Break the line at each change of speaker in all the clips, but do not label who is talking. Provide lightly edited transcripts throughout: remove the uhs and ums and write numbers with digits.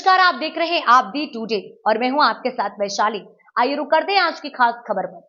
नमस्कार, आप देख रहे हैं आप दी टुडे और मैं हूं आपके साथ वैशाली। आइए रुक करते हैं आज की खास खबर पर।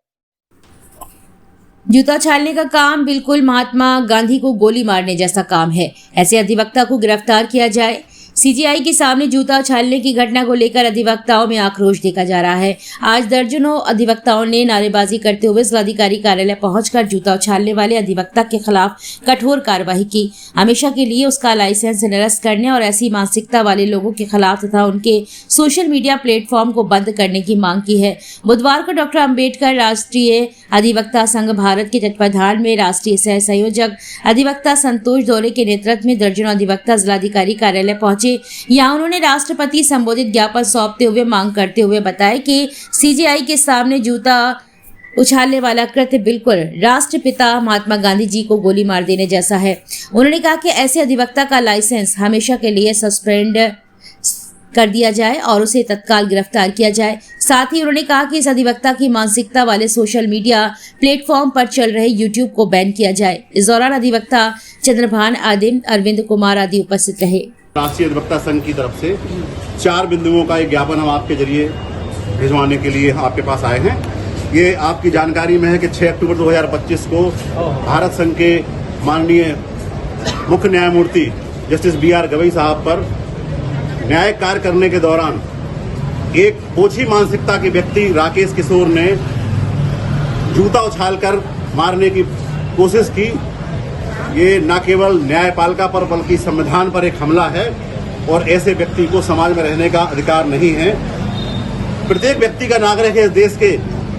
जूता छालने का काम बिल्कुल महात्मा गांधी को गोली मारने जैसा काम है। ऐसे अधिवक्ता को गिरफ्तार किया जाए। सीजीआई के सामने जूता उछालने की घटना को लेकर अधिवक्ताओं में आक्रोश देखा जा रहा है। आज दर्जनों अधिवक्ताओं ने नारेबाजी करते हुए जिलाधिकारी कार्यालय पहुंचकर जूता उछालने वाले अधिवक्ता के खिलाफ कठोर कार्रवाई की। हमेशा के लिए उसका लाइसेंस निरस्त करने और ऐसी मानसिकता वाले लोगों के खिलाफ तथा उनके सोशल मीडिया प्लेटफॉर्म को बंद करने की मांग की है। बुधवार को डॉक्टर अम्बेडकर राष्ट्रीय अधिवक्ता संघ भारत के तत्वाधान में राष्ट्रीय सह संयोजक अधिवक्ता संतोष दौरे के नेतृत्व में दर्जनों अधिवक्ता जिलाधिकारी कार्यालय पहुंचे। यहाँ उन्होंने राष्ट्रपति संबोधित ज्ञापन सौंपते हुए मांग करते हुए बताया कि सीजीआई के सामने जूता उछालने वाला कृत्य बिल्कुल राष्ट्रपिता महात्मा गांधी जी को गोली मार देने जैसा है। उन्होंने कहा कि ऐसे अधिवक्ता का लाइसेंस हमेशा के लिए सस्पेंड कर दिया जाए और उसे तत्काल गिरफ्तार किया जाए। साथ ही उन्होंने कहा कि इस अधिवक्ता की मानसिकता वाले सोशल मीडिया प्लेटफॉर्म पर चल रहे यूट्यूब को बैन किया जाए। इस दौरान अधिवक्ता चंद्रभान आदिम, अरविंद कुमार आदि उपस्थित रहे।
राष्ट्रीय अधिवक्ता संघ की तरफ से 4 बिंदुओं का एक ज्ञापन हम आपके जरिए भिजवाने के लिए आपके पास आए हैं। ये आपकी जानकारी में है कि 6 अक्टूबर 2025 को भारत संघ के माननीय मुख्य न्यायमूर्ति जस्टिस BR गवई साहब पर न्यायिक कार्य करने के दौरान एक ओछी मानसिकता के व्यक्ति राकेश किशोर ने जूता उछालकर मारने की कोशिश की। ये न केवल न्यायपालिका पर बल्कि संविधान पर एक हमला है और ऐसे व्यक्ति को समाज में रहने का अधिकार नहीं है। प्रत्येक व्यक्ति का नागरिक है इस देश के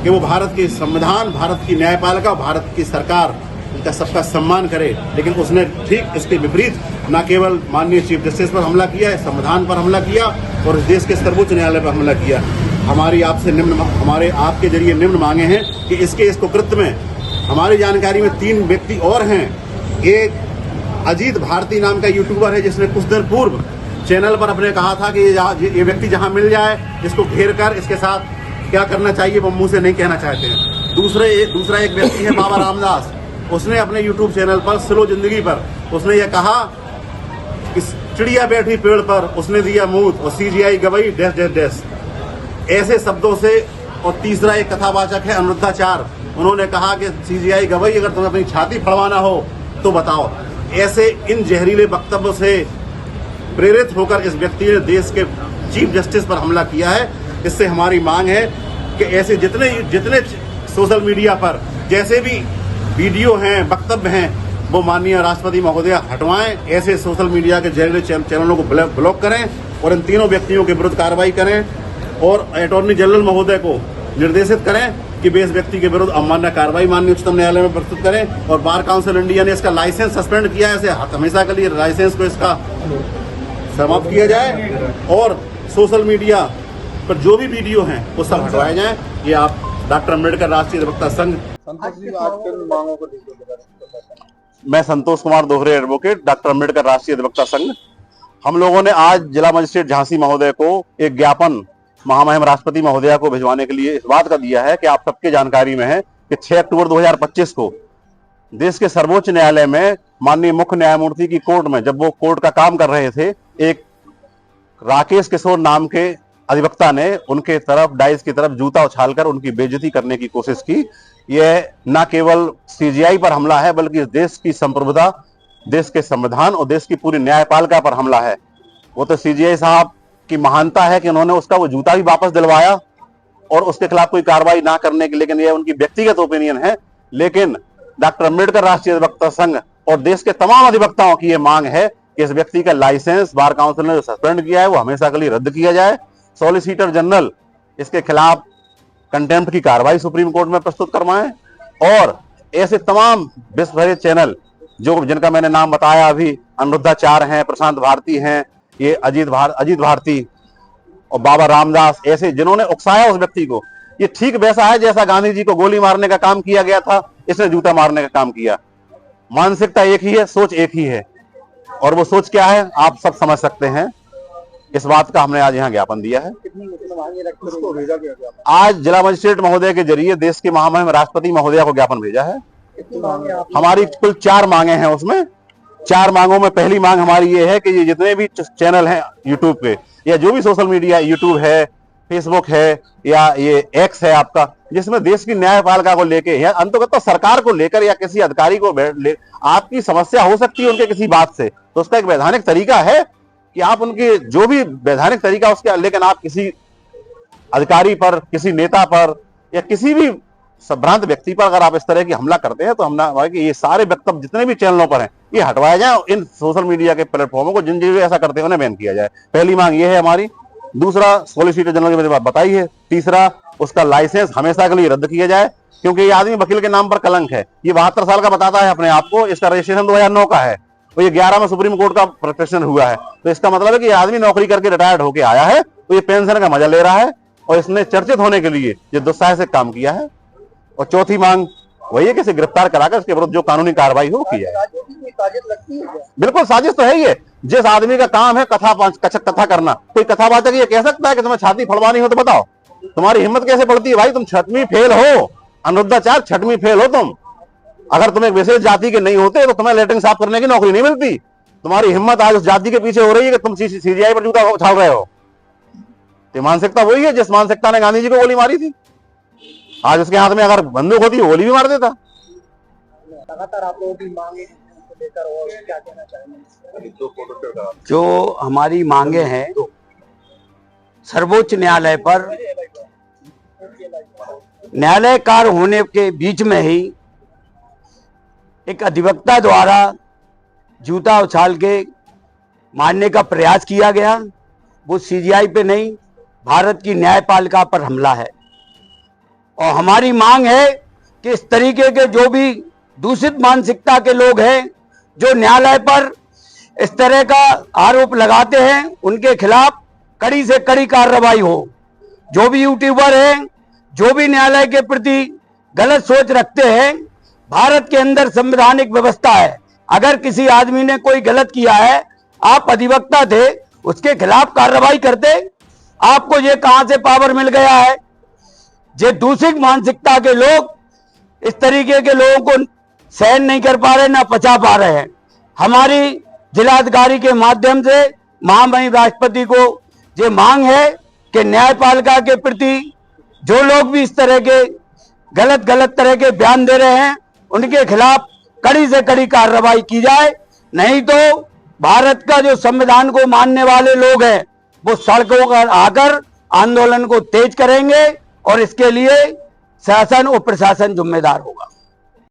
कि वो भारत के संविधान, भारत की न्यायपालिका, भारत की सरकार, इनका सबका सम्मान करे। लेकिन उसने ठीक इसके विपरीत न केवल माननीय चीफ जस्टिस पर हमला किया है, संविधान पर हमला किया और इस देश के सर्वोच्च न्यायालय पर हमला किया। हमारी आपके जरिए निम्न मांगे हैं कि इस कुकृत्य में हमारी जानकारी में 3 व्यक्ति और हैं। एक अजीत भारती नाम का यूट्यूबर है जिसने कुछ देर पूर्व चैनल पर अपने कहा था कि ये व्यक्ति जहां मिल जाए इसको घेर कर इसके साथ क्या करना चाहिए वो मुंह से नहीं कहना चाहते हैं। दूसरा एक व्यक्ति है बाबा रामदास। उसने अपने यूट्यूब चैनल पर स्लो जिंदगी पर उसने ये कहा कि चिड़िया बैठी पेड़ पर उसने दिया मूत और CGI Gavai dash dash dash ऐसे शब्दों से। और तीसरा एक कथावाचक है अनुरुद्धाचार्य। उन्होंने कहा कि सीजीआई गवई अगर तुम्हें अपनी छाती फड़वाना हो तो बताओ। ऐसे इन जहरीले वक्तव्यों से प्रेरित होकर इस व्यक्ति ने देश के चीफ जस्टिस पर हमला किया है। इससे हमारी मांग है कि ऐसे जितने सोशल मीडिया पर जैसे भी वीडियो हैं, वक्तव्य हैं, वो माननीय राष्ट्रपति महोदय हटवाएं। ऐसे सोशल मीडिया के जहरीले चैनलों को ब्लॉक करें और इन तीनों व्यक्तियों के विरुद्ध कार्रवाई करें और अटॉर्नी जनरल महोदय को निर्देशित करें कि वे इस व्यक्ति के विरुद्ध अवमानना कार्रवाई माननीय उच्चतम न्यायालय में प्रस्तुत करें। और बार काउंसिल इंडिया ने इसका लाइसेंस सस्पेंड किया है। इसे हमेशा के लिए लाइसेंस को इसका समाप्त किया जाए और सोशल मीडिया पर जो भी वीडियो हैं वो सब हटवाए जाएं। ये आप डॉक्टर अम्बेडकर राष्ट्रीय अधिवक्ता संघ। मैं संतोष कुमार दोहरे एडवोकेट, डॉक्टर अम्बेडकर राष्ट्रीय अधिवक्ता संघ। हम लोगों ने आज जिला मजिस्ट्रेट झांसी महोदय को एक ज्ञापन महामहिम राष्ट्रपति महोदया को भिजवाने के लिए इस बात का दिया है कि आप सबके जानकारी में है कि 6 अक्टूबर 2025 को देश के सर्वोच्च न्यायालय में माननीय मुख्य न्यायमूर्ति की कोर्ट में जब वो कोर्ट का काम कर रहे थे, एक राकेश किशोर नाम के अधिवक्ता ने उनके तरफ डाइस की तरफ जूता उछालकर उनकी बेइज्जती करने की कोशिश की। यह न केवल सीजीआई पर हमला है बल्कि देश की संप्रभुता, देश के संविधान और देश की पूरी न्यायपालिका पर हमला है। वो तो सीजीआई साहब की महानता है कि उन्होंने उसका वो जूता भी वापस दिलवाया और उसके खिलाफ कोई कार्रवाई ना करने की, लेकिन यह उनकी व्यक्तिगत ओपिनियन है। लेकिन डॉक्टर अम्बेडकर राष्ट्रीय अधिवक्ता संघ और देश के तमाम अधिवक्ताओं की यह मांग है कि इस व्यक्ति का लाइसेंस बार काउंसिल ने जो सस्पेंड किया है वो हमेशा के लिए रद्द किया जाए। सॉलिसिटर जनरल इसके खिलाफ कंटेम्प्ट की कार्रवाई सुप्रीम कोर्ट में प्रस्तुत करवाएं और ऐसे तमाम विश्वभर चैनल जिनका मैंने नाम बताया अभी, अनुरुद्धाचार्य हैं, प्रशांत भारती हैं, ये अजीत भारती और बाबा रामदास, ऐसे जिन्होंने उकसाया उस व्यक्ति को, ये ठीक वैसा है जैसा गांधी जी को गोली मारने का काम किया गया था, इसने जूता मारने का काम किया। मानसिकता एक ही है, सोच एक ही है और वो सोच क्या है आप सब समझ सकते हैं। इस बात का हमने आज यहाँ ज्ञापन दिया है। आज जिला मजिस्ट्रेट महोदय के जरिए देश के महामहिम राष्ट्रपति महोदया को ज्ञापन भेजा है। हमारी कुल 4 मांगे हैं उसमें 4 मांगों में पहली मांग हमारी ये है कि ये जितने भी चैनल हैं यूट्यूब पे या जो भी सोशल मीडिया, यूट्यूब है, फेसबुक है या ये एक्स है आपका, जिसमें देश की न्यायपालिका को लेके या अंततः सरकार को लेकर या किसी अधिकारी को आपकी समस्या हो सकती है उनके किसी बात से, तो उसका एक वैधानिक तरीका है कि आप उनके जो भी वैधानिक तरीका उसके, लेकिन आप किसी अधिकारी पर, किसी नेता पर या किसी भी संभ्रांत व्यक्ति पर अगर आप इस तरह की हमला करते हैं तो हमला कि ये सारे वक्तव्य जितने भी चैनलों पर हैं ये हटवाए जाए, इन सोशल मीडिया के प्लेटफॉर्मों को जिन जो ऐसा करते हैं उन्हें बैन किया जाए। पहली मांग ये है हमारी। दूसरा, सॉलिसिटर जनरल की मैंने बात बताई है। तीसरा, उसका लाइसेंस हमेशा के लिए रद्द किया जाए, क्योंकि ये आदमी वकील के नाम पर कलंक है। ये 72 साल का बताता है अपने आप को, इसका रजिस्ट्रेशन 2009 का है और ये 11 में सुप्रीम कोर्ट का प्रोटेक्शन हुआ है, तो इसका मतलब है कि ये आदमी नौकरी करके रिटायर्ड होकर आया है तो ये पेंशन का मजा ले रहा है और इसने चर्चित होने के लिए ये दुस्साहसिक काम किया है। और चौथी मांग वही है कि इसे गिरफ्तार कराकर इसके विरुद्ध जो कानूनी कार्रवाई हो की जाए। बिल्कुल साजिश तो है ही है। जिस आदमी का काम है कथा करना, कोई कथावाचक ये कह सकता है कि तुम्हें छाती फड़वानी हो तो बताओ, तुम्हारी हिम्मत कैसे पड़ती है भाई? तुम 6वीं फेल हो, अनुरुद्धाचार्य 6वीं फेल हो तुम। अगर तुम एक विशेष जाति के नहीं होते तो तुम्हें लेटरिन साफ करने की नौकरी नहीं मिलती। तुम्हारी हिम्मत आज उस जाति के पीछे हो रही है कि तुम सीजीआई पर जूता उछाल रहे हो। तो मानसिकता वही है जिस मानसिकता ने गांधी जी को गोली मारी थी। आज उसके हाथ में अगर बंदूक होती गोली भी मार देता।
लगातार आप लोगों की मांगे लेकर और क्या कहना चाहेंगे?
जो हमारी मांगे हैं, सर्वोच्च न्यायालय पर न्यायालय कार्य होने के बीच में ही एक अधिवक्ता द्वारा जूता उछाल के मारने का प्रयास किया गया। वो सीजीआई पे नहीं, भारत की न्यायपालिका पर हमला है। और हमारी मांग है कि इस तरीके के जो भी दूषित मानसिकता के लोग हैं, जो न्यायालय पर इस तरह का आरोप लगाते हैं, उनके खिलाफ कड़ी से कड़ी कार्रवाई हो। जो भी यूट्यूबर हैं, जो भी न्यायालय के प्रति गलत सोच रखते हैं, भारत के अंदर संवैधानिक व्यवस्था है। अगर किसी आदमी ने कोई गलत किया है, आप अधिवक्ता थे, उसके खिलाफ कार्रवाई करते। आपको ये कहां से पावर मिल गया है? जे दूषित मानसिकता के लोग इस तरीके के लोगों को सहन नहीं कर पा रहे, ना पचा पा रहे हैं। हमारी जिलाधिकारी के माध्यम से महामहिम राष्ट्रपति को ये मांग है कि न्यायपालिका के प्रति जो लोग भी इस तरह के गलत तरह के बयान दे रहे हैं, उनके खिलाफ कड़ी से कड़ी कार्रवाई की जाए। नहीं तो भारत का जो संविधान को मानने वाले लोग हैं, वो सड़कों पर आकर आंदोलन को तेज करेंगे और इसके लिए शासन और प्रशासन जिम्मेदार होगा।